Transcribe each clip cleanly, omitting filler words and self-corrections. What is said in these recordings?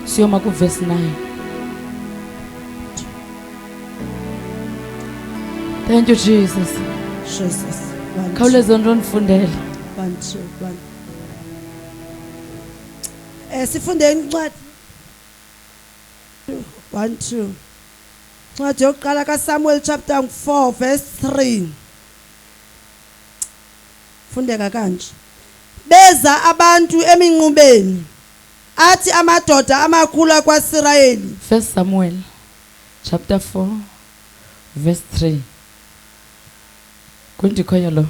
Siyoma ku verse 9. Thank you Jesus. Jesus. Khawuleza ndonifundela. 1 2 1. Sifunde incwadi 1 2. Ncwadi yokuqala kaSamuel chapter 4 verse 3. Fundeka kanje. Beza abantu eminqubeni. Athi amadoda amakhulu akwaSirayeli. 1 Samuel chapter 4 verse 3. Kundikhoya lo.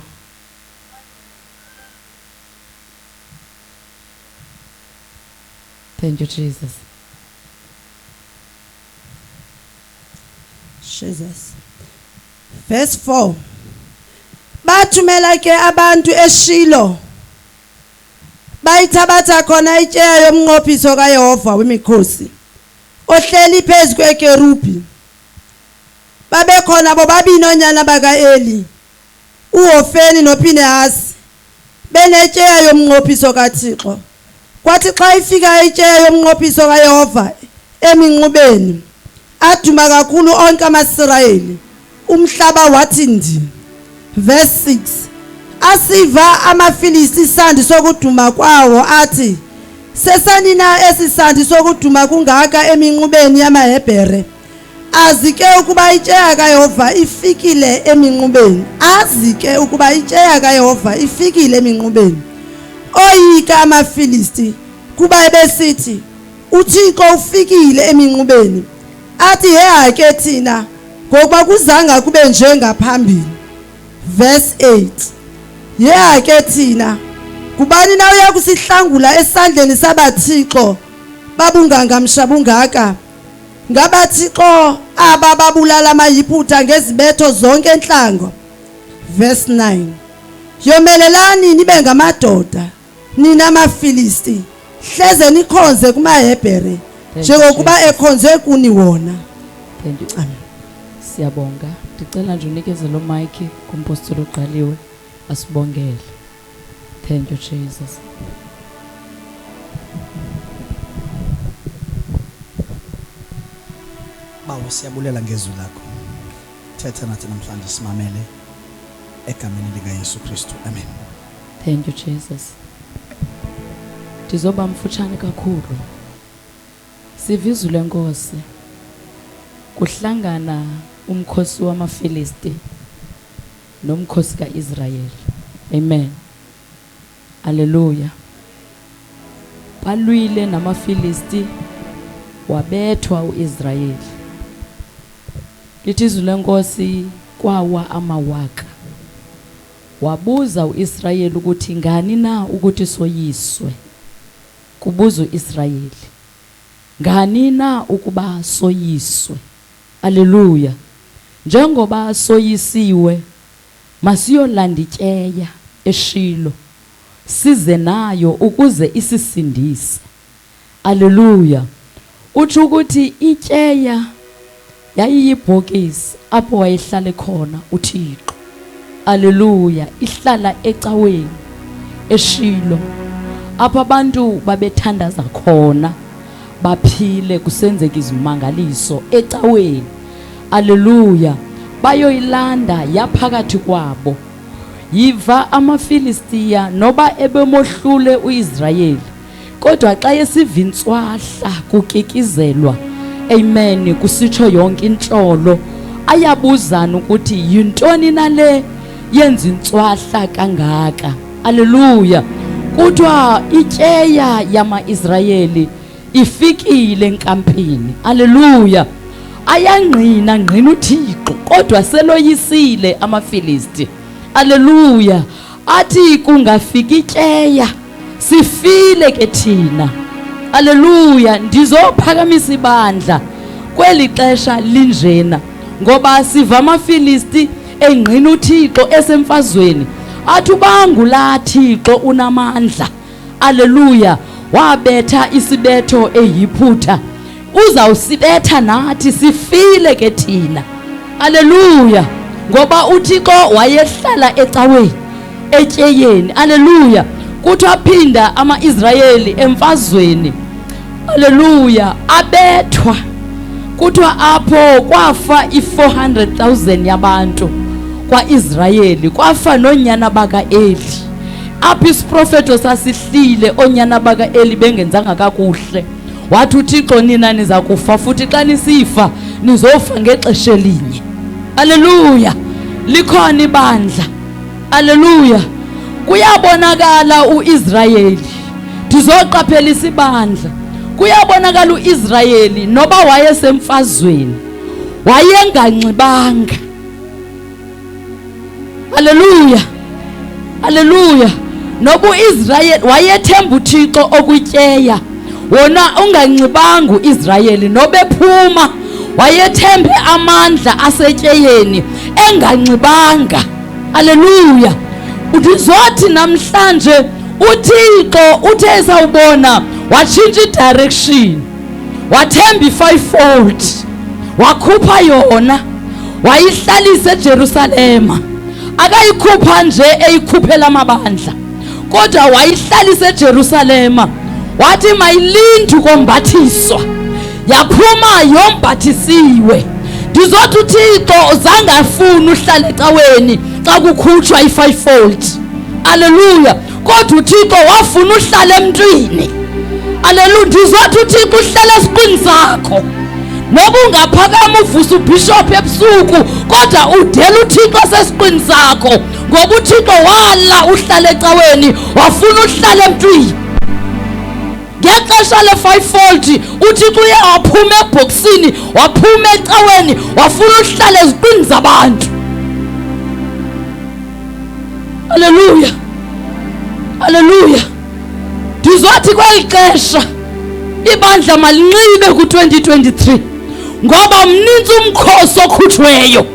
Thank you Jesus. Jesus. Verse 4. Bathumela ke abantu eShilo. Bayithabatha khona itsheya yomnqophiso kaYehova wemikhosi. Ohleli phezu kwekerubi. Babekhona bobabini onyana bakaEli. uHofeni noPhinehasi. Benetsheya yomnqophiso kaThixo. Kwathi xa ifika itsheya yomnqophiso kaYehova eminqubeni. Aduma kakhulu onke amaSirayeli. Umhlaba wathi ndi. Verse 6. Asiva amaFilisti isandi sokuduma kwawo athi, sesanina esisandi sokuduma kungaka eminqubeni yamaHebhere. Azike ukuba itsheya kaYehova ifikile eminqubeni. Azike ukuba itsheya kaYehova ifikile eminqubeni. Oyika amaFilisti kuba ebesithi, uThixo ufikile eminqubeni. Athi he ke thina ngokuba kuzanga kube njengaphambili. Verse 8. Ye ke thina kubani na uyakusihlangula esandleni sabathixo babunganga mshabungaka. Ngabathixo aba babulala amayiphutha ngezibetho zonke enhlango. Verse 9. Yomelelani nibe ngamadoda nina amaFilisti hleze nikhonze kumaHebhere njengokuba ekhonze kuni wona. Thank you. Amen. Siyabonga. Ndicela nje unikeze lo mic kumpostoli oqaliwe asibongele. Thank you Jesus. Bawo siyabulela ngezwi lakho. Thetha nathi namhlanje simamele egameni lika Yesu Kristu. Amen. Thank you Jesus. Ndizoba mfutshane kakhulu. Sivizule Nkosi. Kuhlangana umkhosi wamaFilisti nomkhosi kaIsrayeli. Amen. Hallelujah. Balwile namaFilisti wabethwa uIsrayeli. Lithi izwi leNkosi kwawa amawaka. Wabuza uIsrayeli ukuthi ngani na ukuthi soyiswe. Kubuza uIsrayeli. Ngani na ukuba soyiswe. Hallelujah. Njengoba soyisiwe masiyolanda itsheya eShilo size nayo ukuze isisindise. Hallelujah. Uthi ukuthi itsheya yayiyibhokisi apho wayehlala khona uThixo. Hallelujah. Ihlala ecaweni eShilo apho abantu babethandaza khona baphile kusenzeka izimangaliso ecaweni. Hallelujah. Bayoyilanda yaphakathi kwabo. Yiva amaFilistiya noba ebemohlule uIsrayeli. Kodwa xa yesivintswahla kukikizelwa. Amen. Kusitsho yonke inhlolo ayabuzana ukuthi yintoni nale yenza intswahla kangaka. Hallelujah. Kuthiwa itsheya yamaIsrayeli ifikile enkampini. Hallelujah. Ayangqina ngqina uThixo kodwa seloyisile amaFilisti. Hallelujah. Athi kungafika itsheya sifile ke thina. Hallelujah. Ndizophakamisa ibandla kweli xesha linjena ngoba siva amaFilisti engqina uThixo esemfazweni. Athi ubangula Thixo unamandla. Hallelujah. Wabetha isibetho eyiphutha. Uzawusibetha nathi sifile ke thina. Hallelujah. Ngoba uThixo wayehlala ecaweni etsheyeni. Hallelujah. Kuthi aphinda amaIsrayeli emfazweni Haleluya, abethwa. Kuthiwa apho kwafa i-400,000 yabantu kwa-Israyeli, kwafa nonyana baka-Eli. Apho isiprofeto sasihlile onyana baka-Eli bengenzanga kakuhle. Wathi uThixo nina niza kufa futhi xa nisifa nizofa ngexesha elinye. Haleluya, likhona ibandla. Haleluya, kuyabonakala uIsrayeli. Ndizoqaphelisa ibandla. Kuyabonakala uIsrayeli noba wayesemfazweni wayenganxibanga. Haleluya, haleluya. Noba uIsrayeli wayethemba uThixo okutyeya, wona unganxibanga uIsrayeli. Noba ephuma wayethembe amandla asetyeyeni enganxibanga. Haleluya. Ndizothi namhlanje uThixo uthe esawubona watshintsha idirection, wathemba i-fivefold, wakhupha yona wayihlalisa eJerusalema. Akayikhupha nje eyikhuphela amabandla, kodwa wayihlalisa eJerusalema. Wathi mayilindi ukombathiswa, yaphuma yombathisiwe. Ndizothi uThixo zangafuni uhlala ecaweni xa kukhutshwa i-fivefold. Haleluya. Kodwa uThixo wafuna uhlala emntwini. Haleluya. Ndizothi uThixo uhlala esiqwini sakho. Noba ungaphakama uvusa uBishop ebusuku, kodwa udela uThixo sesiqwini sakho, ngoba uThixo wala uhlala ecaweni, wafuna uhlala emntwini. Ngexesha le-fivefold uThixo uye waphuma ebhokisini, waphuma ecaweni, wafuna uhlala eziqwini zabantu. Haleluya, haleluya. Ndizothi kweli xesha ibandla malinxibe ku-2023, ngoba mninzi umkhosi okhutshweyo.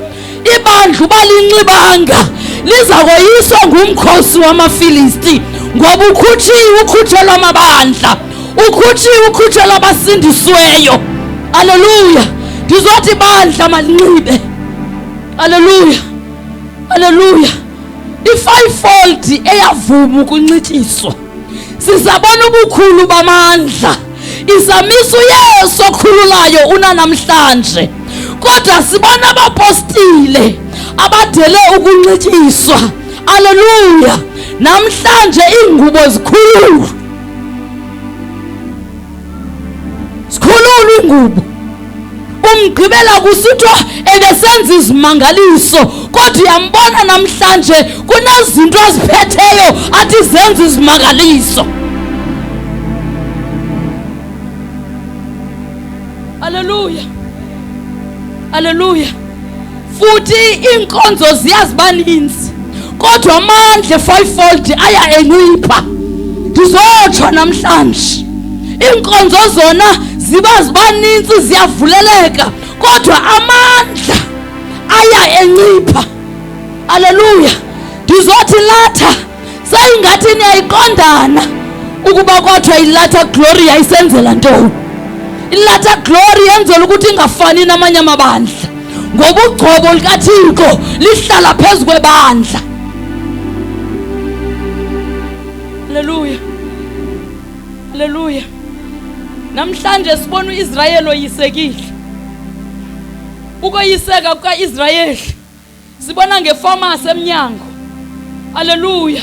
Ibandla uba linxibanga liza koyiswa ngumkhosi wamaFilisti, ngoba ukhutshiwe ukhutshelwa amabandla, ukhutshiwe ukhutshelwa abasindisiweyo. Haleluya. Ndizothi ibandla malinxibe. Haleluya, haleluya. I-fivefold eyavuma ukunxityiswa, sizabona ubukhulu bamandla. Izamisa uYesu okhululayo unanamhlanje, kodwa sibona abapostile abadele ukunxityiswa. Haleluya. Namhlanje iingubo zikhululwe, zikhululwe iingubo. Umgqibela kusithwa ebesenza izimangaliso, kodwa uyambona namhlanje kunezinto aziphetheyo athi zenza izimangaliso. Haleluya, haleluya. Futhi iinkonzo ziyazibaninzi, kodwa amandla e-fivefold aya encipha. Ndizotsho namhlanje iinkonzo zona ziba zibaninzi, ziyavuleleka, kodwa amandla aya encipha. Haleluya. Ndizothi latha sayingathi niyayiqondana ukuba kodwa ilatha glory yayisenzela ntoni. Ilatha glory yenzela ukuthi ingafani namanye amabandla, ngoba ugcobo likaThixo lihlala phezu kwebandla. Haleluya, haleluya. Namhlanje sibona uIsrayeli oyisekile. Ukoyiseka kukaIsrayeli sibona ngefamasi emnyango. Haleluya.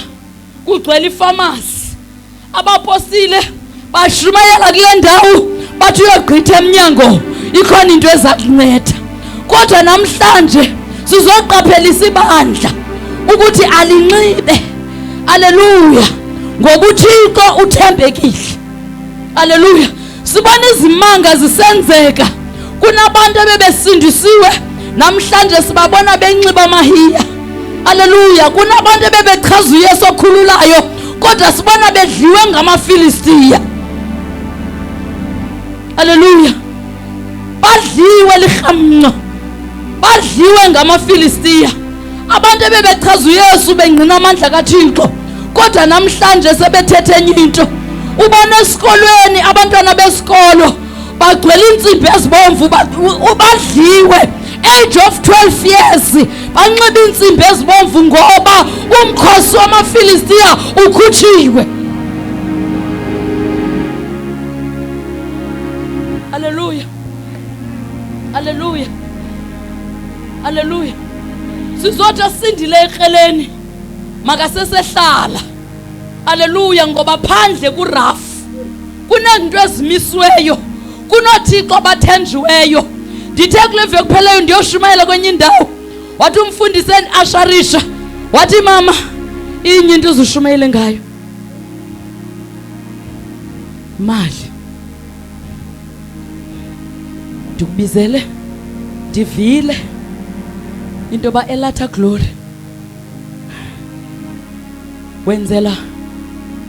Kugcwele ifamasi. Abapostile bashumayela kule ndawo bathi uyogqitha emnyango, ikhona into eza kunceda. Kodwa namhlanje sizoqaphelisa ibandla ukuthi alinxibe. Haleluya. Ngoba uThixo uthembekile. Haleluya. Sibona izimanga zisenzeka. Kunabantu abebesindisiwe, namhlanje sibabona benxiba amahiya. Haleluya. Kunabantu abebechaza uYesu okhululayo, kodwa sibona bedliwe ngamaFilistiya. Haleluya. Badliwe lihamnqa, badliwe ngamaFilistiya. Abantu abebechaza uYesu bengqina amandla kaThixo, kodwa namhlanje sebethethe enye into. Ubona esikolweni abantwana besikolo bagcwele insimbi ezibomvu, badliwe age of 12 years, banxiba insimbi ezibomvu ngoba umkhosi wamaFilistiya ukhutshiwe. Hallelujah. Hallelujah. Hallelujah. Sizothi sindile ekreleni makasesehlala. Hallelujah, ngoba phandle kuraf kunezinto ezimisweyo, kunothixo abathenjiweyo. Ndithe kule veki kupheleyo ndiyoshumayela kwenye indawo, wathi umfundiseni asharisha, wathi mama inye into uzishumayele ngayo mali. Ndikubizele ndivile into ba elatha glory wenzela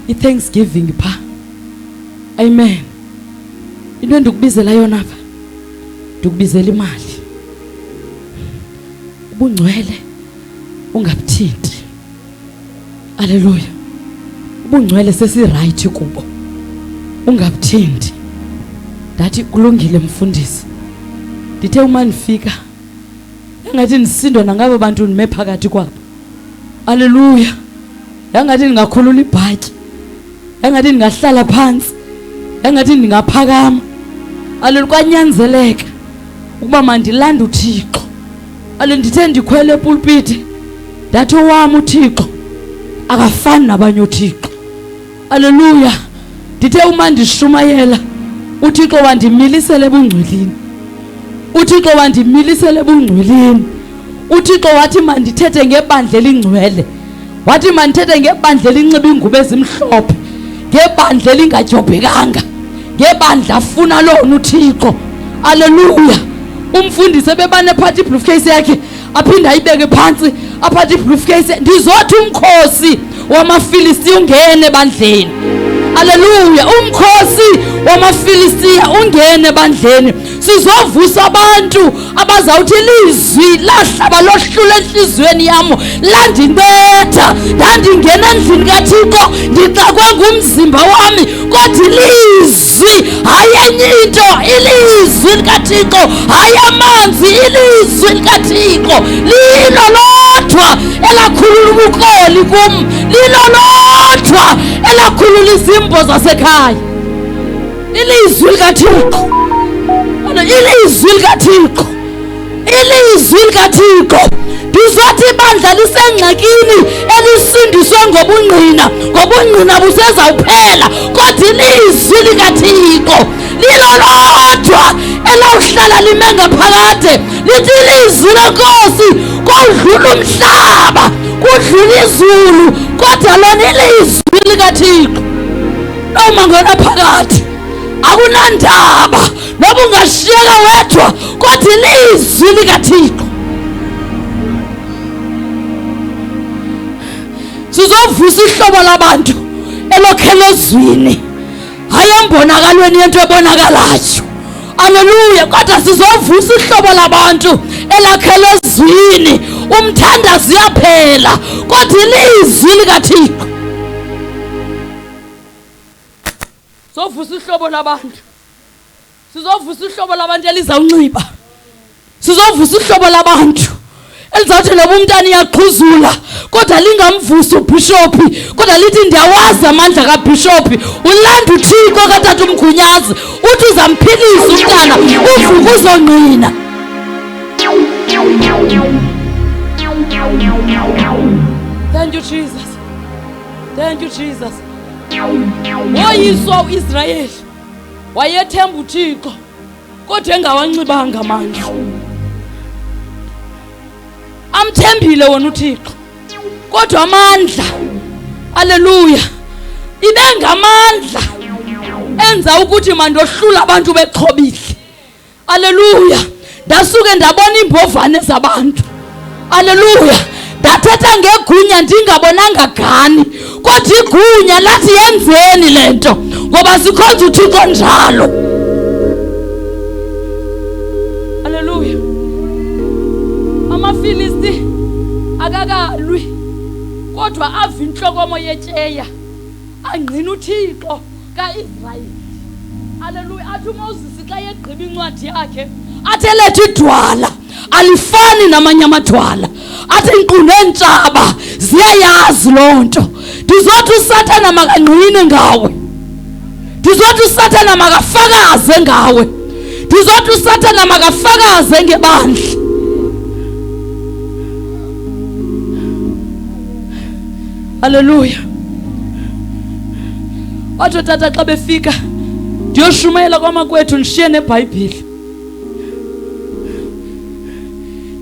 i-thanksgiving pha. Amen. Into endikubizela yona pha, ndikubizela imali. Ubungcwele ungabuthinti. Hallelujah. Ubungcwele sesiright kubo, ungabuthinti. Ndathi kulungile mfundisi. Ndithe uma ndifika engathi ndisindwa nangabo bantu ndime phakathi kwabo. Hallelujah. Yangathi ndingakhulula ibhatyi, yangathi ndingahlala phansi, yangathi ndingaphakama. Hallelujah. Kwanyanzeleka ukuba mandilande uThixo. Hallelujah. Ndithe ndikhwele epulpiti ndathi owami uThixo akafani nabanye uThixo. Hallelujah. Ndithe uma ndishumayela uThixo wandimilisele ebungcweleni. uThixo wandimilisele ebungcweleni. uThixo wathi mandithethe ngebandla elingcwele, wathi mandithethe ngebandla elinxiba ingubo ezimhlophe, ngebandla elingadyobhekanga, ngebandla afuna lona uThixo. Hallelujah. Umfundisi ebebane phathi briefcase yakhe aphinda ayibeke phansi aphathi briefcase. Ndizothi umkhosi wamaFilistiya ungene ebandleni. Hallelujah. Umkhosi wamaFilistiya ungene ebandleni. Sizovusa abantu abazawuthi ilizwi lahlaba lohlula enhlizweni yami landinetha, ndandingena endlini kaThixo ndixakwe ngumzimba wami, kodwa ilizwi hayi enye into, ilizwi likaThixo hayi amanzi, ilizwi likaThixo lilo lodwa elakhulula ubukoli kum, lilo lodwa elakhulula izimbo zasekhaya. Ilizwi likaThixo, ilizwi likaThixo, ilizwi likaThixo. Ndizothi ibandla lisengxakini elisindiswe ngobungqina, ngobungqina busezawuphela, kodwa ilizwi likaThixo lilo lodwa elawuhlala lime ngaphakade. Lithi ilizwi lenkosi kodlula umhlaba, kudlula izulu, kodwa lona ilizwi likaThixo noma ngona phakathi akunandaba, noba ungashiyeka wedwa, kodwa ilizwi likaThixo. Sizovusa ihlobo labantu elokhelezwini, hayi embonakalweni yento ebonakalayo. Hallelujah. Kodwa sizovusa ihlobo labantu elakhelezwini, umthandazo uyaphela, kodwa ilizwi likaThixo. Sizovusa ihlobo labantu, sizovusa ihlobo labantu elizawunxiba, sizovusa ihlobo labantu elizawuthi loba umntana iyaqhuzula kodwa lingamvusi ubhishophi, kodwa lithi ndiyawazi amandla kabhishophi, ulanda uThixo katata umgunyazi, uthi uzamphilisa umntana uvuka uzongqina. Thank you Jesus. Thank you Jesus. Woyiswa uIsrayeli wayethemba uThixo kodwa engawanxibanga amandla. Amthembile wona uThixo kodwa amandla, haleluya, ibengamandla enza ukuthi mandohlula abantu bexhobile. Haleluya. Ndasuke ndabona imbovane zabantu. Haleluya. Ndathetha ngegunya ndingabonanga gani, kodwa igunya lathi yenzeni lento ngoba sikhonza uThixo njalo. Haleluya. AmaFilisti akakalwi kodwa ava inhlokomo yetsheya angqina uThixo kaIsrayeli. Haleluya. Athi uMoses xa yegqiba incwadi yakhe athi lethe idwala alifani namanye amadwala, athi inkqu neentshaba ziyayazi loo nto. Ndizothi uSathane makangqine ngawe, ndizothi uSathane makafakaze ngawe, ndizothi uSathana makafakaze ngebandla. Haleluya. Wathi tata xa befika ndiyoshumayela kwamakwethu ndishiye neBhayibhile.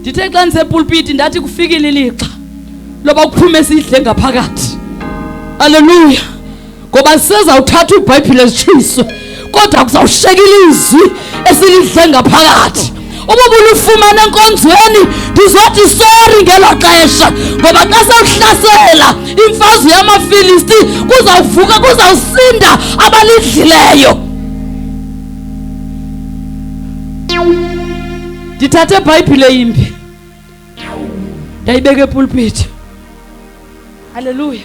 Ndithe xa ndisepulpiti ndathi kufikile ilixa loba kuphume sidle ngaphakathi. Haleluya. Ngoba sisezawuthatha iBhayibhile ezitshiswe kodwa kuzawusheka ilizwi esilidle ngaphakathi. Uba bulufumana enkonzweni ndizothi sorry ngelo xesha ngoba xa sewuhlasela imfazwe yamaFilisti kuzawuvuka kuzawusinda abalidlileyo. Ndithathe iBhayibhile imbi ndayibeka epulpiti. Haleluya.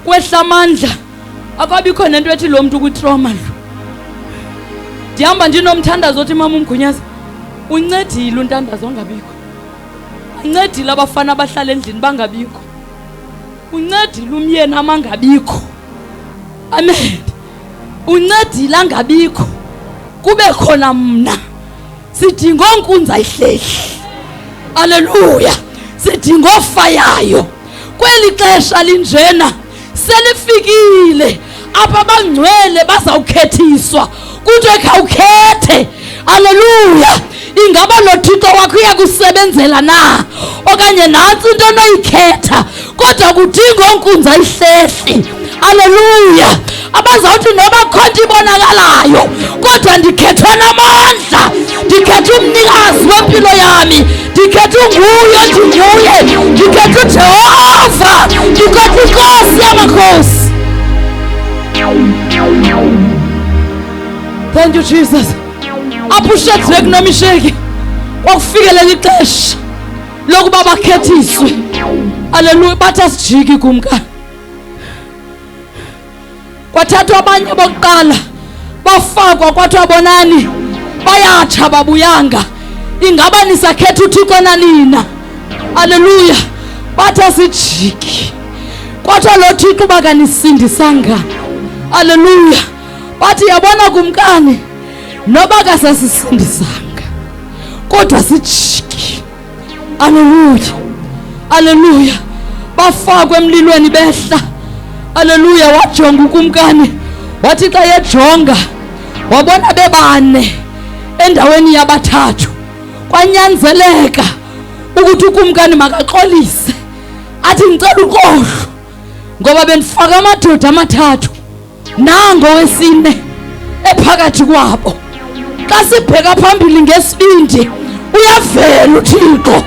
Kwehla amandla akabikho nento ethi lo muntu kwitrauma lo. Ndihamba ndinomthandazo othi mama uMgunyazi uncedile untandazo ongabikho. Uncedile abafana abahlala endlini bangabikho. Uncedile umyeni amangabikho. Amen. Uncedile angabikho. Kube khona mna. Sidinga onkunza ihlehli. Haleluya. Sidinga ofayayo. Kweli xesha linjena selifikile apha abangcwele bazawukhethiswa kuthiwe khawukhethe. Haleluya. Ingaba lo Thixo wakho uyakusebenzela na okanye nantsi into onoyikhetha kodwa kudinga onkunza ihlehli. Haleluya. Abazawuthi noba khonto ibonakalayo kodwa ndikhethwe namandla. Ndikhethe umnikazi wempilo yami. Ndikhethe unguye ndinguye. Ndikhethe uJehova. Ndikhethe inkosi yamakhosi. Thank you Jesus. Apho uShadrach noMeshaki wakufikelela ixesha lokuba bakhethiswe. Haleluya. Bathi asijiki kumka. Kwathathwa abanye bokuqala bafakwa kwathiwa bonani bayatsha babuyanga. Ingaba nisakhetha uThixo nanina. Haleluya. Bathi asijiki. Kwathiwa lo Thixo bakanisindisanga. Haleluya. Bathi yabona kumkani noba kasasisindisanga kodwa sijiki. Haleluya. Haleluya. Bafakwe emlilweni behla. Haleluya. Wajonga ukumkani wathi xa yejonga wabona bebane endaweni yabathathu. Kwanyanzeleka ukuthi ukumkani makaxolise athi ngicela ukohlo ngoba bendifaka amadoda amathathu nango wesine ephakathi kwabo. Xa sibheka phambili ngesibindi uyavela uThixo.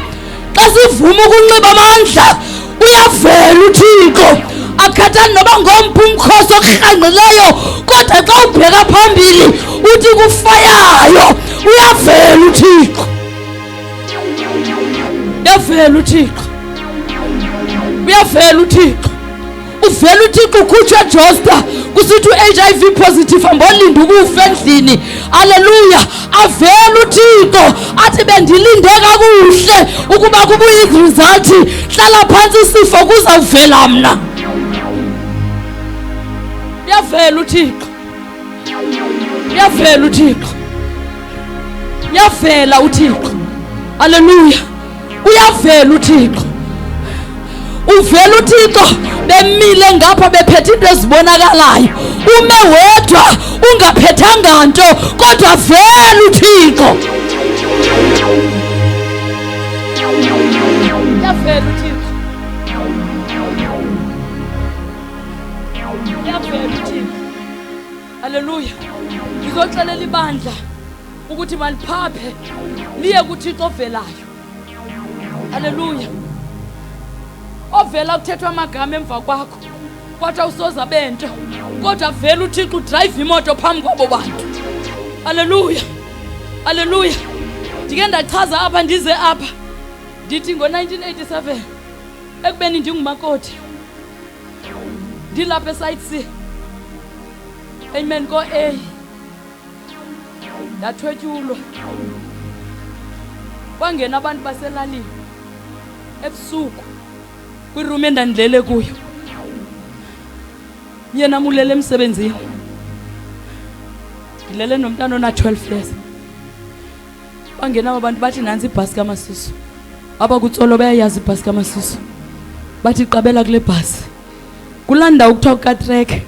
Xa sivuma ukunxiba amandla uyavela uThixo. Akhathani noba ngomphi umkhosi okurhanqileyo kodwa xa ubheka phambili uthi kufayayo uyavela uThixo. Uyavela uThixo. Uyavela uThixo. Uvela uThixo ukhutshwa Josta kusithi uHIV positive ambolinda ukufa endlini. Haleluya. Avela uThixo athi bendilinde kakuhle ukuba kubuye iresult. Hlala phansi isifo kuzawuvela mna. Uyavela uThixo. Uyavela uThixo. Uyavela uThixo. Haleluya. Uyavela uThixo. Uvela uThixo bemile ngapha bephethe into ezibonakalayo. Ume wedwa ungaphethanga nto kodwa vela uThixo. Uyavela uThixo. Uyavela uThixo. Haleluya. Ngizoxelela ibandla ukuthi maliphaphe liye kuThixo ovelayo. Haleluya. Ovela kuthethwa amagama emva kwakho kodwa usoza bento kodwa vela uThixo udrive imoto phambi kwabo bantu. Haleluya. Haleluya. Ndike ndachaza apha ndize apha ndithi ngo1987 ekubeni ndingumakoti ndilapha esite C. Amen ko A. Ndathwetyulwa. Kwangena abantu baselalini ebusuku kwiroom endandilele kuyo. Yena mulele emsebenzini. Ngilele nomntana ona 12 years. bangena abantu bathi nansi ibhasi kaMasiso abakutsolo bayayazi ibhasi kaMasiso bathi qabela kule bhasi kulanda ukuthiwa kaTrek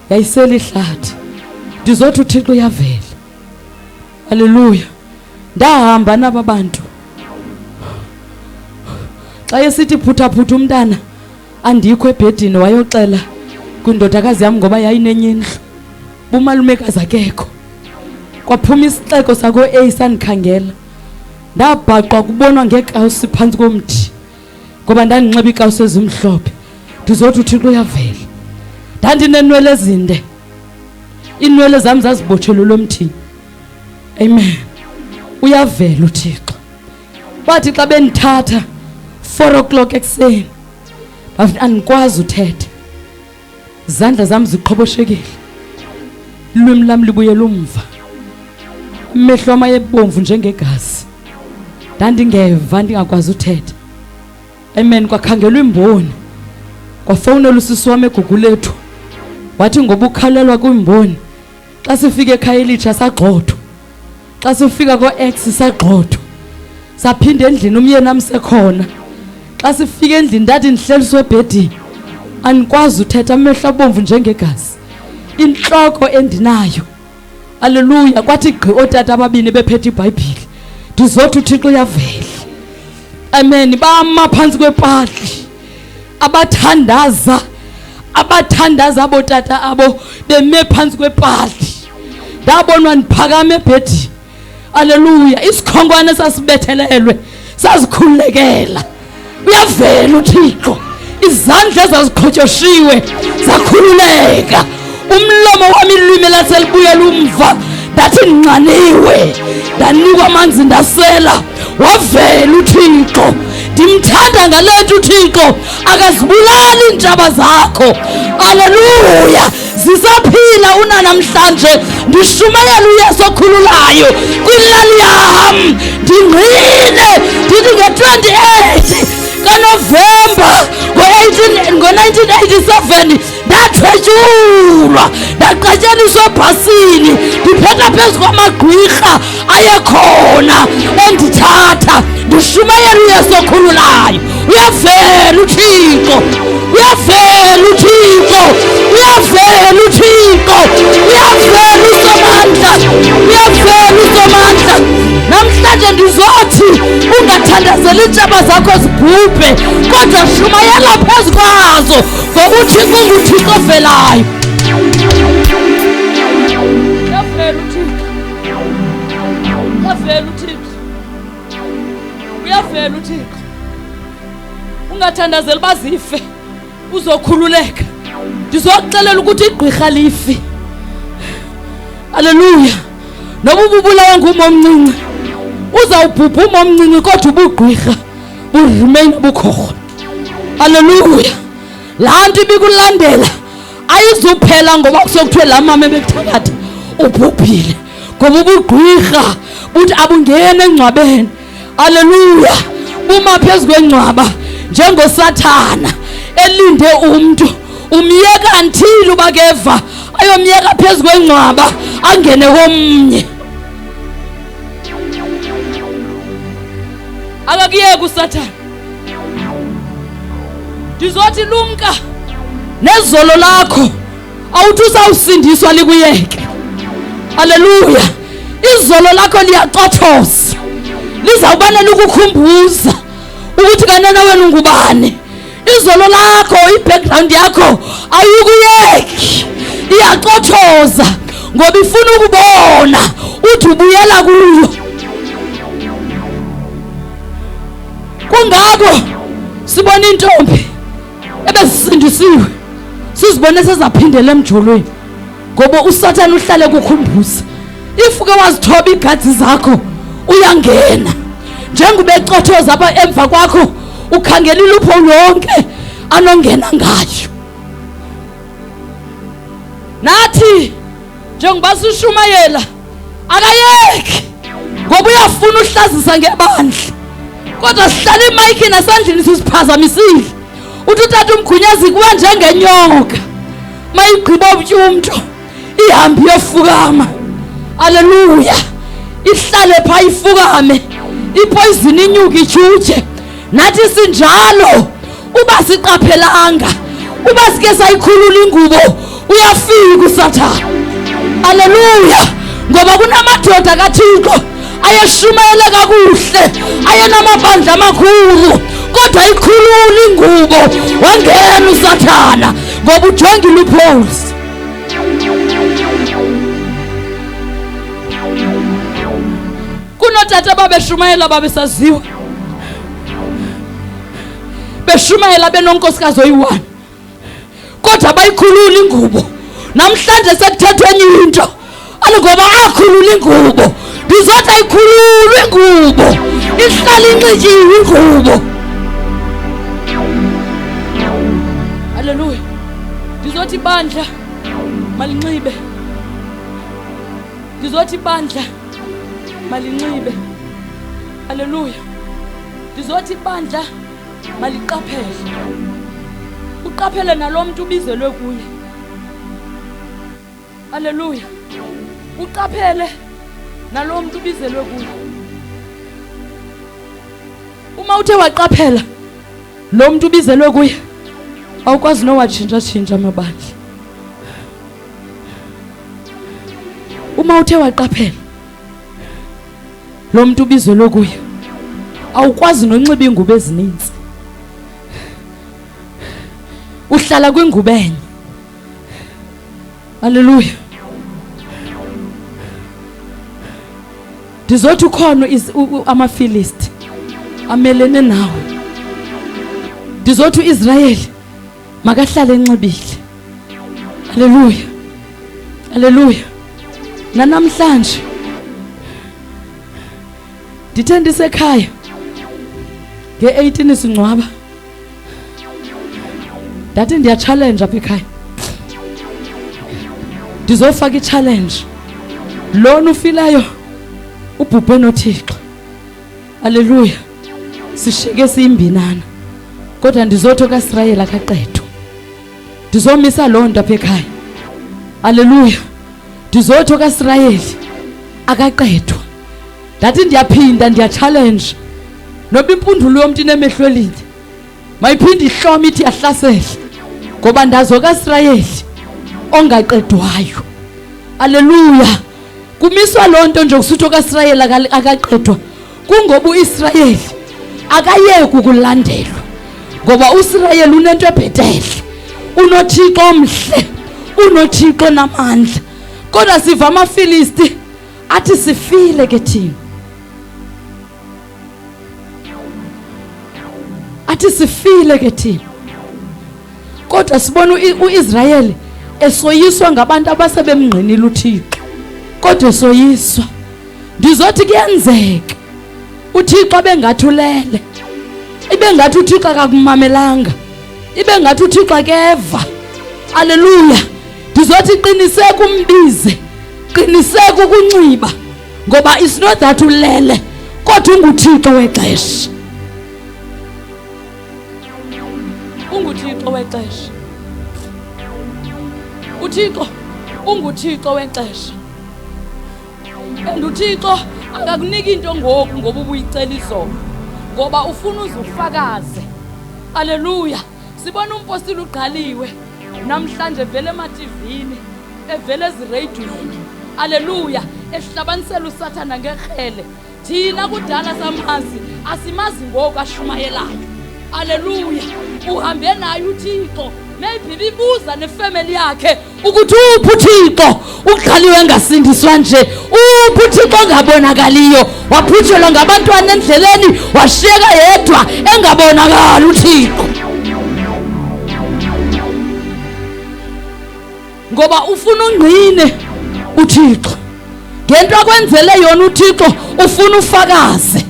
yayisela ihlathi ndizothi uThixo uyavela. Haleluya. Ndahamba naba bantu xa esithi phuthaphutha umntana andikho ebhedini wayoxela kwindodakazi yami ngoba yayinenyindlu bumalumekazi akekho kwaphuma isixeko sako A sandikhangela ndabhaqwa kubonwa ngekawusi phansi komthi ngoba ndandinxiba ikawusi ezimhlophe ndizothi uThixo uyavela. Ndandinenwele ezinde inwele zami zazibotshelwe lomthini. Amen. Uyavela uThixo. Bathi xa bendithatha 4:00 ekseni andikwazi uthetha izandla zami ziqhoboshekile ilwimi lami libuyela umva amehlo ami ayebomvu njengegazi ndandingeva ndingakwazi uthetha. Amen. Kwakhangelwa imboni kwafowunela usisi wami eGugulethu wathi ngoba ukhalelwa kwimboni xa sifika ekhaya elitsha sagxothwa xa sifika ko-X sagxothwa saphinda endlini umyeni amsekhona xa sifika endlini ndathi ndihleliswe ebhedini andikwazi uthetha amehlo abomvu njengegazi inhloko endinayo. Haleluya. Kwathi gqi otata ababini bephethe iBhayibhile ndizothi uThixo uyavela. Amen. Bama phansi kwepahla abathandaza abotata abo beme phansi kwepahla ndabonwa ndiphakama ebhedini. Haleluya. Isikhongwane sasibethelelwe sazikhulekela. Uyavela uThixo. Izandla zaziqhotyoshiwe zakhululeka. Umlomo wami ilwimi laselibuyela umva ndathi nqaniwe ndanikwa amanzi ndasela. Wavela uThixo. Ndimthanda ngalento uThixo akazibulali iintshaba zakho. Haleluya. Zisaphila unanamhlanje. Ndishumayela uYesu okhululayo kwilali yam. Ndingqine ndithi nge-28 kaNovemba ngo-1987 ndathwetyulwa ndaqatyaniswa ebhasini ndiphetha phezu kwamagqwirha ayekhona endithatha. Ndishumayela uYesu okhululayo. Uyavela uThixo. Uyavela uThixo. Uyavela uThixo. Uyavela uSomandla. Uyavela uSomandla. Namhlanje ndizothi ungathandazeli iintshaba zakho zibhubhe kodwa shumayela phezu kwazo ngoba uThixo nguThixo ovelayo. Uyavela uThixo. Uyavela uThixo. Uyavela uThixo. Ungathandazeli bazife uzokhululeka. Ndizokuxelela ukuthi igqirha lifi. Haleluya. Noba ububulawa ngumo omncinci uzawubhubha umo omncinci kodwa ubugqirha buremain bukhona. Haleluya. Laa nto ibikulandela ayizuphela ngoba kusokuthiwe laa mama ebekuthakatha ubhubhile ngoba ubugqirha buthi abungena engcwabeni. Haleluya. Buma phezu kwengcwaba njengosathana elinde umntu umyeka until ubakeva ayomyeka phezu kwengcwaba angene komnye. Akakuyeka usathana. Ndizothi lumka nezolo lakho awuthi usawusindiswa likuyeke. Haleluya. Izolo lakho liyaqothoza lizawubane lukukhumbuza ukuthi kanena wena ungubani. Izolo lakho i-background yakho ayukuyeki iyaqothoza ngoba ifuna ukubona uthi ubuyela kuyo. Kungako sibona intombi ebesisindisiwe sizibone sezaphindela emjolweni ngoba uSathane uhlale kukhumbuza. Ifuke wazithoba igadzi zakho uyangena njengoba ecothoza apha emva kwakho ukhangela ilupho yonke anongena ngayo. Nathi njengoba sishumayela akayeki ngoba uyafuna uhlazisa ngebandla kodwa sihlala imayikini esandleni sisiphazamisile. Uthi utata umgunyazi kuwa njengenyoka mayigqiba ubutyumnto ihambi yofukama. Haleluya. Ihlala iwele pha ifukame, ipoison inyuka ijutshe. Nathi sinjalo uba siqaphelanga, uba sike sayikhulula ingubo uyafika uSathane. Haleluya. Ngoba kunamadoda kaThixo ayeshumayela kakuhle, ayenamabandla amakhulu, kodwa ikhulula ingubo wangena uSathana ngoba ujonga loopholes. Kunotata babeshumayela babesaziwa, beshumayela benonkosikazi oyi-1, kodwa bayikhulula ingubo. Namhlanje sekuthethwe enye into, ngoba akhulula ingubo. Ndizothi ayikhulula ingubo, ihlala inxityile ingubo. Haleluya. Ndizothi ibandla malinxibe, ndizothi ibandla malinxibe. Haleluya. Ndizothi ibandla maliqaphele, uqaphele nalo muntu ubizelwe kuye. Haleluya. Uqaphele nalo muntu ubizelwe kuye. Uma uthe waqaphela lo muntu ubizelwe kuye, awukwazi nowatshintsha amabandla. Uma uthe waqaphela lo muntu ubizelwe kuye, awukwazi nonxiba ingubo ezininzi, uhlala kwingubo enye. Haleluya. Ndizothi ukhona amaFilisti amelene nawe. Ndizothi uIsrayeli makahlale enxibile. Haleluya. Haleluya. Namhlanje ndithe ndisekhaya nge-18 Singcwaba, ndathi ndiya-challenge apha ekhaya. Ndizofaka i-challenge, lona ufilayo ubhubhe noThixo. Haleluya. Sishiyeke siyimbinana, kodwa ndizothi okaSirayeli akaqedwa. Ndizomisa loo nto apha ekhaya. Haleluya. Ndizothi okaSirayeli akaqedwa. Ndathi ndiyaphinda ndiya-challenge, noba impundulo yomntu inemehlo elinde mayiphinde ihlome ithi yahlasela, ngoba ndazi okaSirayeli ongaqedwayo. Haleluya. Kumiswa loo nto nje kusuthi okaSirayeli akaqedwa, kungoba uIsrayeli akayeki ukulandelwa, ngoba uIsrayeli unento ebhetele, unoThixo omhle, unoThixo namandla. Kodwa siva amaFilisti athi sifile ke thina, athi sifile ke thina, kodwa sibona uIsrayeli esoyiswa ngabantu abasebemngqinile uThixo, kodwa esoyiswa. Ndizothi kuyenzeka uThixo bengathi ulele, ibengathi uThixo akakumamelanga, ibengathi uThixo akeva. Haleluya. Ndizothi qiniseka umbize, qiniseka ukunxiba, ngoba it's not that ulele, kodwa unguThixo wexesha. UnguThixo wexesha. uThixo unguThixo wexesha. And uThixo akakuniki into ngoku ngoba ubuyicela izolo, ngoba ufuna uzufakaze. Haleluya. Sibona umpostile uqhaliwe namhlanje vele emaTVini, evele ezireyidweni. Haleluya. Ehlabanisela uSathana ngekhele. Thina kudala samazi, asimazi ngoku ashumayelayo. Haleluya. Uhambe naye uThixo, maybe bibuza nefamily yakhe ukuthi uphi uThixo uqhaliwe ngasindiswa nje, uphi uThixo ongabonakaliyo, waphutshelwa ngabantwana endleleni washiyeka yedwa engabonakali uThixo. Ngoba ufuna ungqine uThixo ngento akwenzele yona uThixo, ufuna ufakaze.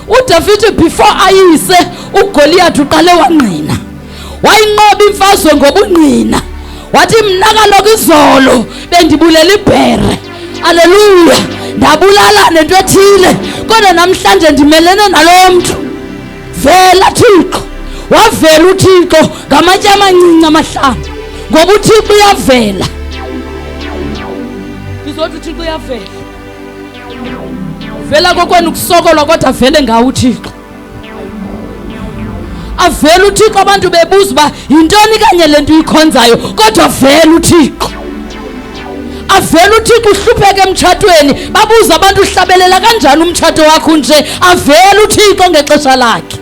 uDavid before ayise uGoliath uqale wangqina, wayinqoba imfazwe ngobungqina, wathi mina kaloku izolo bendibulela ibhere. Haleluya. Ndabulala nento ethile, kodwa namhlanje ndimelene nalo muntu. Vela Thixo, wavela uThixo ngamatye amancinci amahlanu, ngoba uThixo uyavela. Ndizothi uThixo uyavela. vela kokwenu kusokolwa kodwa vele ngawo uThixo. Avela uThixo abantu bebuza uba yintoni kanye lento uyikhonzayo kodwa vela uThixo. Avela uThixo uhlupheke emtshatweni babuza abantu uhlabelela kanjani umtshato wakho nje. Avela uThixo ngexesha lakhe.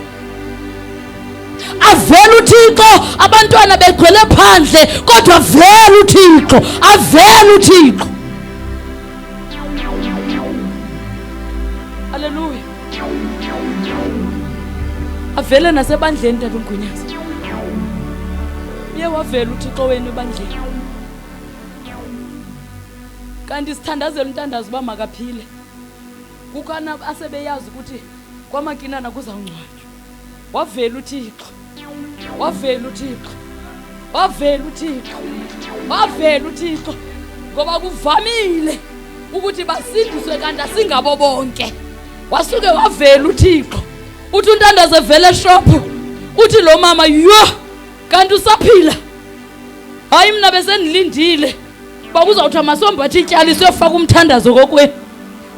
Avela uThixo abantwana begcwele phandle kodwa vela uThixo. Avela uThixo. Haleluya. Avele nasebandleni Tata uMgunyazi. Uye wavela uThixo wenu ebandleni. Kanti sithandazela umntandazo uba makaphile. Kukana asebeyazi ukuthi kwaMakinana kuzawungcwatywa. Wavela uThixo. Wavela uThixo. Wavela uThixo. Wavela uThixo. Ngoba kuvamile ukuthi basindiswe kanti asingabo bonke. Wasuke wavela uThixo. Uthi untandaze vele shopho. Uthi lo mama yo kanti usaphila. Hayi mina besenilindile. Bakuzawuthi amasombathi ityali siyofaka umthandazo kokweni.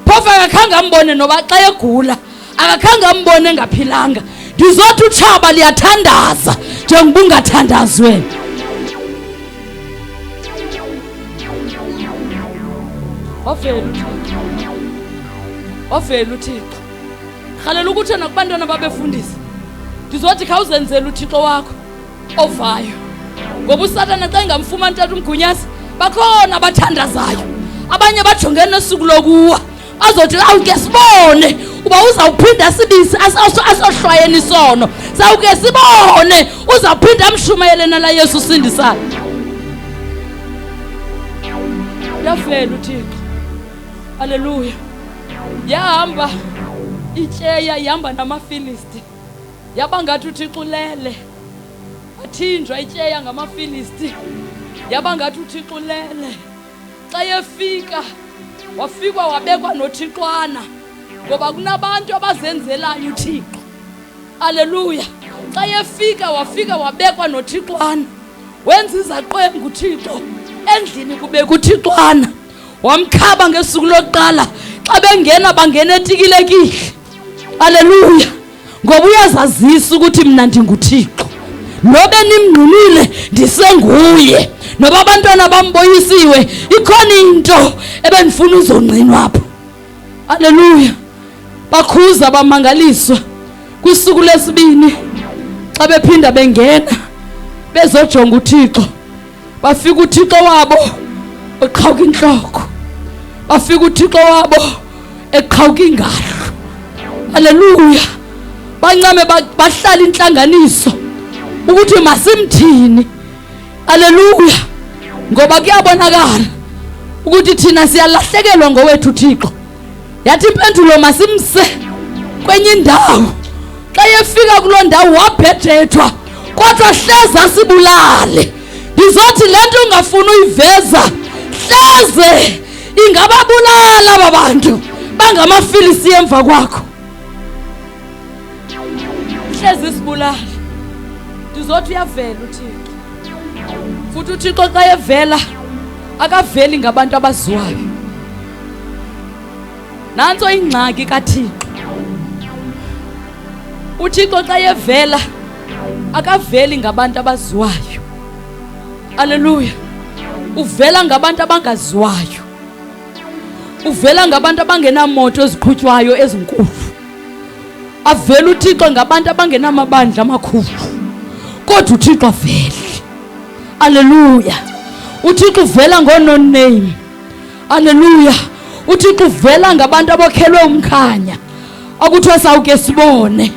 Phofu akakhange ambone noba xa egula. Akakhange ambone engaphilanga. Ndizothi utshaba liyathandaza njengoba ungathandazwe. Wavela uThixo. Wavela uThixo. Khalela ukuthi nakubantwana babefundisa. Ndizothi khawuzenzele uThixo wakho ovayo. Ngoba uSathane xa engamfumani Tata uMgunyazi bakhona abathandazayo. Abanye bajongene nesuku lokuwa. Azothi awuke sibone uba uzawuphinda sibisi asohlwayeni isono. Sawuke sibone uzawuphinda amshumayele nala Yesu sindisayo. Yavela uThixo. Haleluya. Yahamba ityeya ihamba namaFilisti. Yaba ngathi uThixo ulele. Athinjwa ityeya ngamaFilisti. Yaba ngathi uThixo ulele. Xa yefika wafikwa wabekwa noThixwana ngoba kunabantu abazenzelayo uThixo. Haleluya. Xa yefika wafika wabekwa noThixwana. Wenza izaqwengu uThixo endlini kubeka uThixwana. Wamkhaba ngesuku lokuqala xa bengena bangena etikilekile. Haleluya. Ngoba uyazazisa ukuthi mina ndinguThixo. Nobe nimngqinile ndisenguye. Noba abantwana bamboyisiwe ikhona into ebenifuna uzongqinwa apho. Haleluya. Bakhuza bamangaliswa kwisuku lesibini xa bephinda bengena bezojonga uThixo. Bafika uThixo wabo eqhawuka inhloko. Bafika uThixo wabo eqhawuka ingalo. Haleluya. Bancame bahlala inhlanganiso ukuthi masimthini. Haleluya. Ngoba kuyabonakala ukuthi thina siyalahlekelwa ngowethu uThixo. Yathi impendulo masimse kwenye indawo. Xa yefika kuloo ndawo wabhedethwa kodwa hleze asibulale. Ndizothi lento ungafuni uyiveza hleze ingababulala aba bantu bangamaFilisti emva kwakho. Hleze isibulala. Ndizothi uyavela uThixo. Futhi uThixo xa evela akaveli ngabantu abaziwayo. Nanso ingxaki kaThixo. uThixo xa evela akaveli ngabantu abaziwayo. Haleluya. Uvela ngabantu abangaziwayo. Uvela ngabantu abangenamoto eziqhutywayo ezinkulu. Avela uThixo ngabantu abangenamabandla amakhulu. Kodwa uThixo avele. Haleluya. uThixo uvela ngo-no name. Haleluya. uThixo uvela ngabantu abokhelwe umkhanya. Akuthiwa sawuke sibone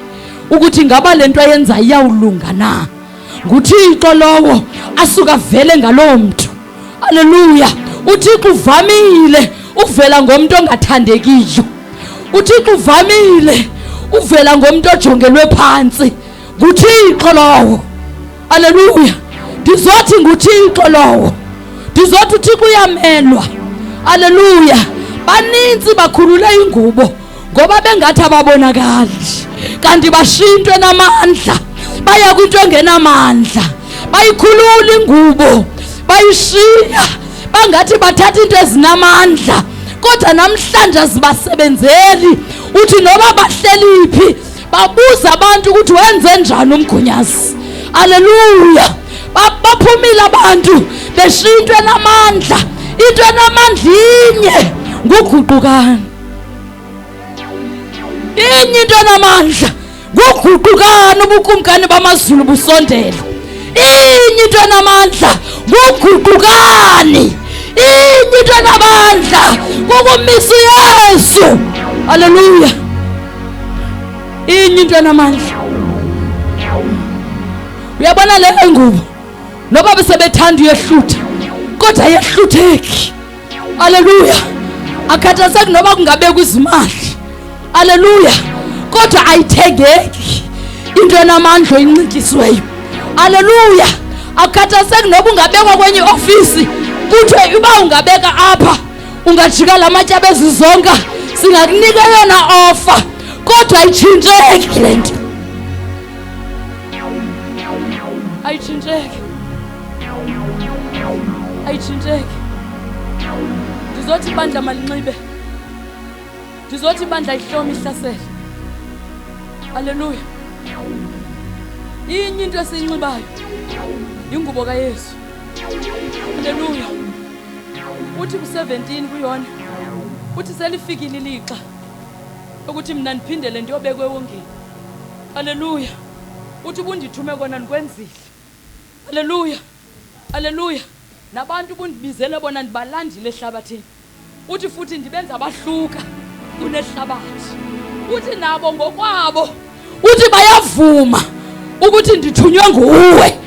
ukuthi ngaba lento ayenza iyawulunga na. nguThixo lowo asuka vele ngalowo muntu. Haleluya. uThixo uvamile uvela ngomuntu ongathandekiyo. uThixo uvamile uvela ngomuntu ojongelwe phansi. nguThixo lowo. Haleluya. Ndizothi nguThixo lowo. Ndizothi uThixo uyamelwa. Haleluya. Baninzi bakhulule ingubo ngoba bengathi ababonakali kanti bashintwe namandla. Baya kwinto engenamandla. Bayikhulula ingubo bayishiya bangathi bathatha into ezinamandla kodwa namhlanje azibasebenzeli. Uthi noba bahleliphi babuza abantu ukuthi wenze njani umgunyazi. Haleluya. Baphumile abantu beshintwe namandla. Into enamandla inye nguguqukana. Inye into enamandla nguguqukana, ubukumkani bamazulu busondela. Inye into enamandla nguguqukani. Inye into enamandla ngokumisa uYesu. Haleluya. Inye into enamandla. Uyabona le ngubo noba besebethanda uyehlutha kodwa ayehlutheki. Haleluya. Akhathazeki noba kungabe kwizimali. Haleluya. Kodwa ayithengeki into enamandla oyincikisiweyo. Haleluya. Akhathazeki noba ungabekwa kwenye ofisi kuthiwe uba ungabeka apha ungajika lamatye bezizonka singakunika yona offer, kodwa ayitshintsheki le nto. Ayitshintsheki. Ayitshintsheki. Ndizothi ibandla malinxibe. Ndizothi ibandla ihlome ihlasele. Haleluya. Inye into esiyinxibayo ingubo kaYesu. Haleluya. Uthi ku-17 kuyona uthi selifikile ilixa ukuthi mina ndiphindele ndiyobekwe ewongeni. Haleluya. Uthi ubundithume kona ndikwenzile. Haleluya. Haleluya. Nabantu bundibizele bona ndibalandile ehlabathini. Uthi futhi ndibenza abahluka kunehlabathi. Uthi nabo ngokwabo uthi bayavuma ukuthi ndithunywe nguwe.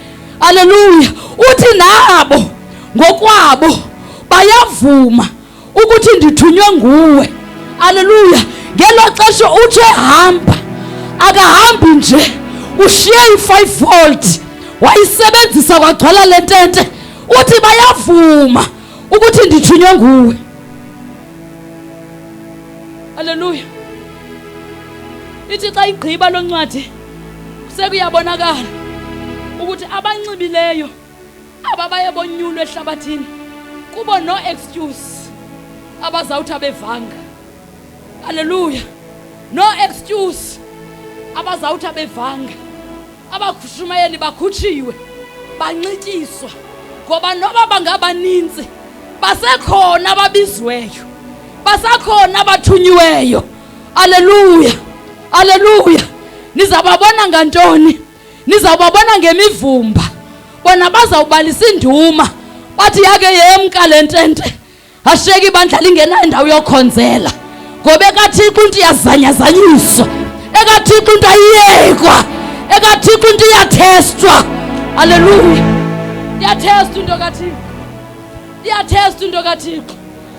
Haleluya. Uthi nabo ngokwabo bayavuma ukuthi ndithunywe nguwe. Haleluya. Ngelo xesha uthi hamba akahambi nje, ushiye i5 volt wayisebenzisa kwagcwala lentente. Uthi bayavuma ukuthi ndithunywe nguwe. Haleluya. Ithi xa igqiba lo ncwadi sekuyabonakala ukuthi abanxibileyo aba bayebonyulwe ehlabathini kubo no excuse abazawuthi abevanga. Haleluya. No excuse abazawuthi abevanga. Abakhushumeli bakhutshiwe banxityiswa ngoba noba bangabaninzi basekhona ababizweyo, basakhona abathunyiweyo. Haleluya. Haleluya. Nizababona ngantoni? Nizababona ngemivumba. Bona bazawubalisa induma bathi yake yemka lentente asheki ibandla lingenayo indawo yokhonzela ngoba ekaThixo into iyazanyazanyiswa, ekaThixo into ayiyekwa, ekaThixo into iyathestwa. Haleluya. Iyathestwa into kaThixo. Iyathestwa into kaThixo.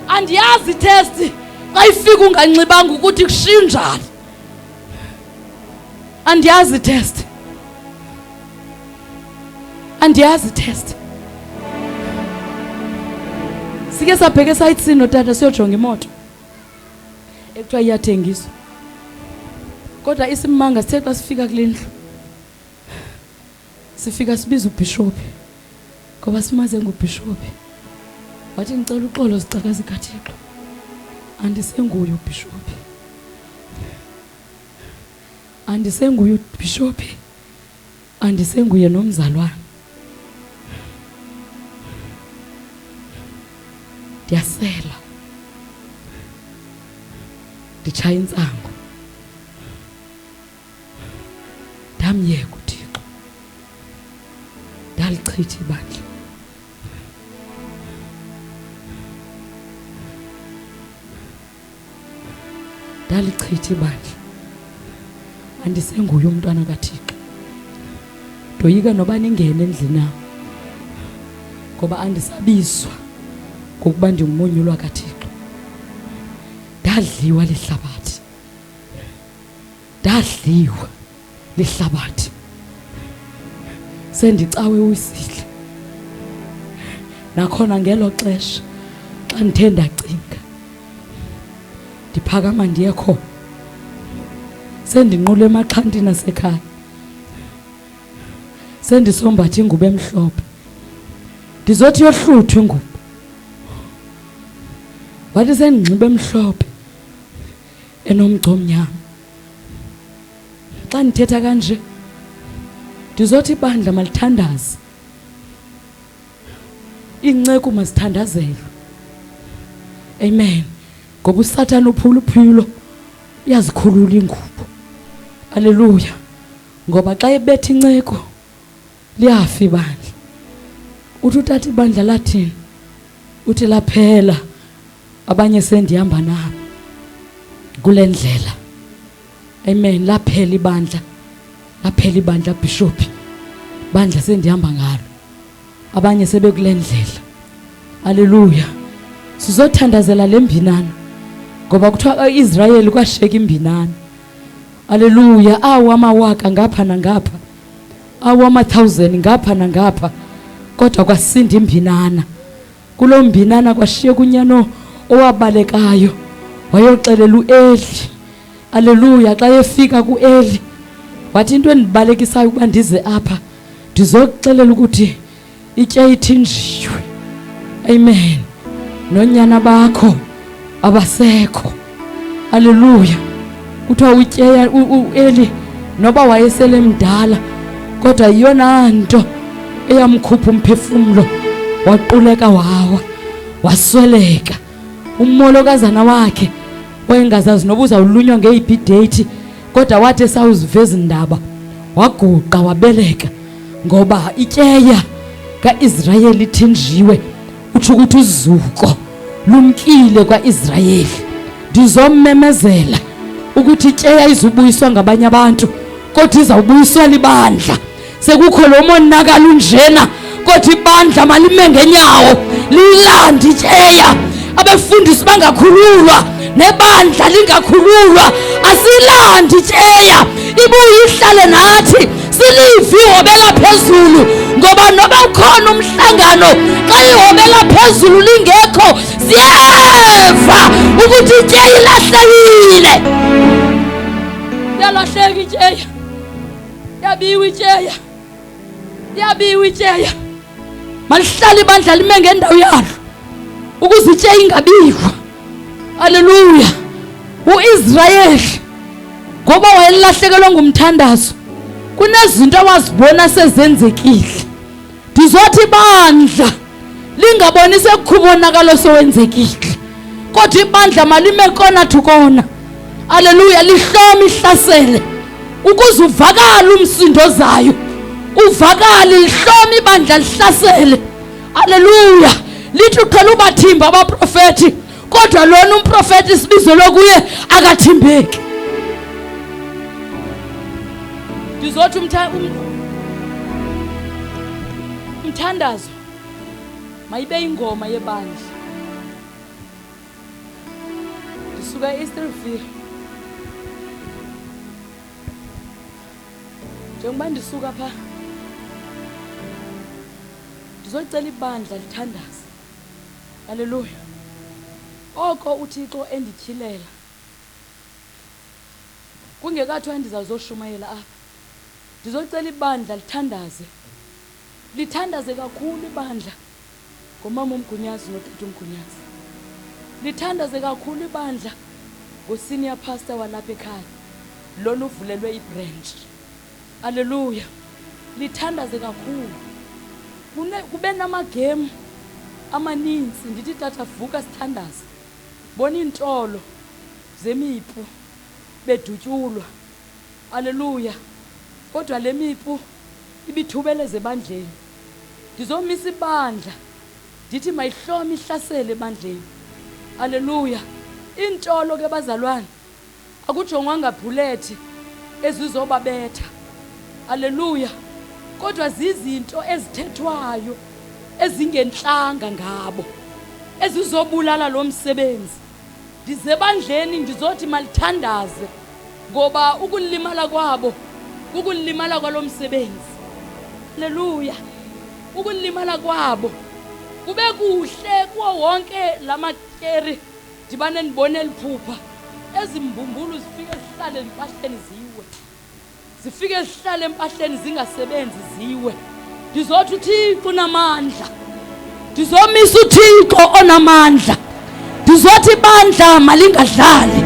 Andiyazi test xa ifika unganxibanga ukuthi kushinjani. Andiyazi test. Andiyazi test. Sike sabheke esayithini notata siyojonga imoto ekuthiwa iyathengiswa. Kodwa isimanga sithe xa sifika kule ndlu sifika sibiza ubhishophi ngoba simaze ngubhishophi. Wathi ngicela uxolo zicakaza kaThixo. Andisenguye ubhishophi. Andisenguye ubhishophi. Andisenguye nomzalwane. Ndiyasela. Nditshaya intsango. Ndamyeka uThixo. Ndalichitha ibandla. Ndalichitha ibandla. Andisenguye umntwana kaThixo. Ndoyika noba ningene endlini nam ngoba andisabizwa ngokuba ndingumonyulwa kaThixo. Ndadliwa lihlabathi. Ndadliwa lihlabathi. Sendicawe uyisidle. Nakhona ngelo xesha xa ndithe ndacinga ndiphakama ndiye khona. Sendinqule emaxhantini asekhaya. Sendisombatha ingubo emhlophe. Ndizothi yohluthwe ingubo. wathi senginxibe emhlophe enomgcomnyama. Xa ndithetha kanje ndizothi ibandla malithandaze, iinceku mazithandazelwe. Amen. Ngoba uSathane uphuluphilo uyazikhulula ingubo. Haleluya. Ngoba xa ebetha inceko liyafa ibandla. Uthi uthatha ibandla lathini? Uthi laphela, abanye sendihamba nabo kule ndlela. Amen. Laphela ibandla, laphela ibandla Bishop. Bandla sendihamba ngalo, abanye sebekule ndlela. Haleluya. Sizothandazela lembinana ngoba kuthiwa Israel kwasheka imbinana. Haleluya. Awu amawaka ngapha nangapha, awu ama-1000 ngapha nangapha, kodwa kwasinda imbinana. Kulo mbinana kwashiye kunyano owabalekayo wayoxelela uEli. Haleluya. Xa efika kuEli wathi into endibalekisayo ukuba ndize apha ndizokuxelela ukuthi itye ithinjiwe. Amen. Nonyana bakho abasekho. Haleluya. Kuthiwa utyeya uEli noba wayesele mdala kodwa yiyona nto eyamkhupha umphefumlo, waquleka wawa, wasweleka. Umolokazana wakhe wayengazazi noba uzawulunywa ngeyiphi date, kodwa wathi esawuziveza indaba waguqa wabeleka, ngoba ityeya kaIsrayeli ithinjiwe. Utsho ukuthi uzuko lumkile kwaIsrayeli. Ndizommemezela ukuthi ityeya izubuyiswa ngabanye abantu, kodwa izawubuyiswa libandla. Sekukho lo monakalo njena, kodwa ibandla malime ngenyawo lilande ityeya. Abefundisi bangakhululwa, nebandla lingakhululwa. Asilandi ityeya, ibuye ihlale nathi, silive ihobela phezulu. Ngoba noba ukhona umhlangano, xa ihobela phezulu lingekho, siyeva ukuthi ityeya ilahlekile. Yalahleka ityeya, yabiwa ityeya, yabiwa ityeya. Malihlale ibandla lime ngendawo yalo ukuze ityeya ingabiwa. Haleluya. uIsrayeli ngoba wayelahlekelwe ngumthandazo, kunezinto awazibona sezenzekile. Ndizothi ibandla lingaboni sekukhubonakalo sowenzekile, kodwa ibandla malime kona thukona. Haleluya. Lihlome ihlasele ukuze uvakale umsindo zayo, uvakale. Lihlome ibandla lihlasele. Haleluya. Lithi uqhela ubathimba abaprofeti, kodwa lona umprofeti isibizo lokuye akathimbeki. Ndizothi umthandazo mayibe ingoma yebandla. Ndisuka eEasterville. Njengoba ndisuka pha ndizocela ibandla lithandaze. Haleluya. Oko uThixo endityilela kungekathiwa ndizawuzoshumayela apha. Ndizocela ibandla lithandaze, lithandaze kakhulu ibandla ngomama uMgunyazi notata uMgunyazi. Lithandaze kakhulu ibandla ngosenior pastor walapha ekhaya, lona uvulelwe ibranch. Haleluya. Lithandaze kakhulu. Kube namagame amaninzi. Ndithi tata vuka sithandaze. Bona intolo zemipu bedutyulwa. Haleluya. Kodwa le mipu ibithubeleze ebandleni. Ndizomisa ibandla ndithi mayihlome ihlasele ebandleni. Haleluya. Intolo ke bazalwane akujongwanga bullet ezizobabetha. Haleluya. Kodwa zizinto ezithethwayo ezingenhlanga ngabo ezizobulala lo msebenzi. Ndizebandleni ndizothi malithandaze, ngoba ukulimala kwabo ukulimala kwalo msebenzi. Haleluya. Ukulimala kwabo kube kuhle kuwo wonke lamakeri. Ndibane ndibone liphupha ezimbumbulu zifike zihlale empahleni ziwe, zifike zihlale empahleni zingasebenzi ziwe. Ndizothi uThixo unamandla, ndizomisa uThixo onamandla, ndizothi ibandla malingadlali,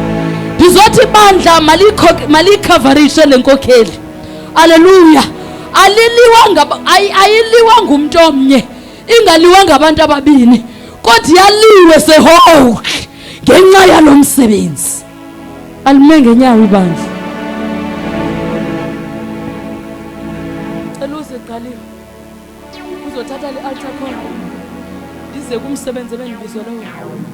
ndizothi ibandla malikhavarishe lenkokheli. Haleluya. Ayiliwa ngumuntu omnye, ingaliwa ngabantu ababini, kodwa yaliwe sehole ngenxa yalo msebenzi. Alime ngenyawo ibandla. Cela uziqalile uzothatha le altar call ndize kumsebenzi ebengibizwe lowo.